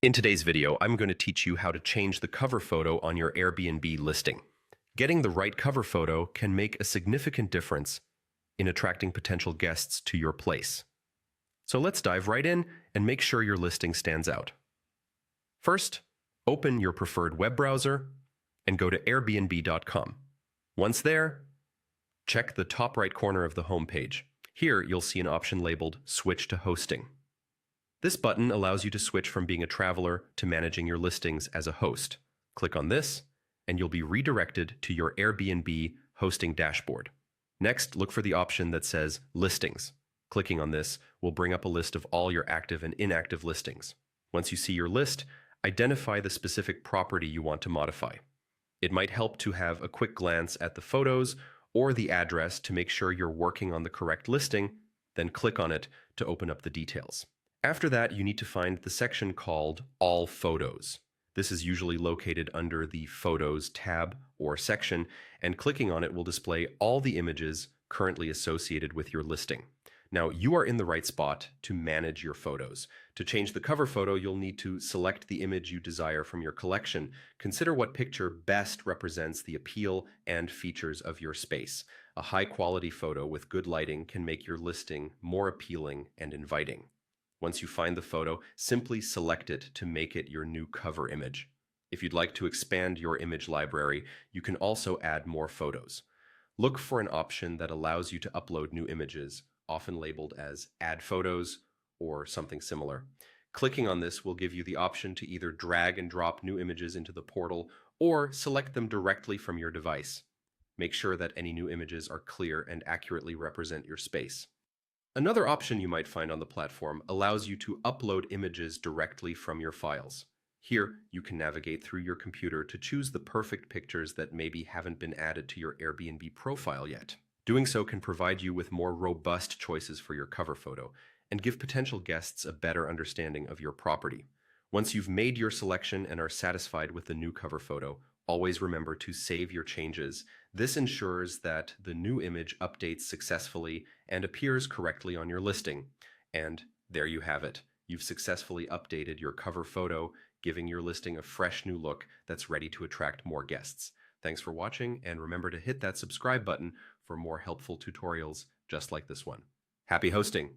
In today's video, I'm going to teach you how to change the cover photo on your Airbnb listing. Getting the right cover photo can make a significant difference in attracting potential guests to your place. So let's dive right in and make sure your listing stands out. First, open your preferred web browser and go to airbnb.com. Once there, check the top right corner of the home page. Here, you'll see an option labeled Switch to Hosting. This button allows you to switch from being a traveler to managing your listings as a host. Click on this, and you'll be redirected to your Airbnb hosting dashboard. Next, look for the option that says Listings. Clicking on this will bring up a list of all your active and inactive listings. Once you see your list, identify the specific property you want to modify. It might help to have a quick glance at the photos or the address to make sure you're working on the correct listing, then click on it to open up the details. After that, you need to find the section called All Photos. This is usually located under the Photos tab or section, and clicking on it will display all the images currently associated with your listing. Now, you are in the right spot to manage your photos. To change the cover photo, you'll need to select the image you desire from your collection. Consider what picture best represents the appeal and features of your space. A high-quality photo with good lighting can make your listing more appealing and inviting. Once you find the photo, simply select it to make it your new cover image. If you'd like to expand your image library, you can also add more photos. Look for an option that allows you to upload new images, often labeled as Add Photos or something similar. Clicking on this will give you the option to either drag and drop new images into the portal or select them directly from your device. Make sure that any new images are clear and accurately represent your space. Another option you might find on the platform allows you to upload images directly from your files. Here, you can navigate through your computer to choose the perfect pictures that maybe haven't been added to your Airbnb profile yet. Doing so can provide you with more robust choices for your cover photo and give potential guests a better understanding of your property. Once you've made your selection and are satisfied with the new cover photo, always remember to save your changes. This ensures that the new image updates successfully and appears correctly on your listing. And there you have it. You've successfully updated your cover photo, giving your listing a fresh new look that's ready to attract more guests. Thanks for watching, and remember to hit that subscribe button for more helpful tutorials just like this one. Happy hosting!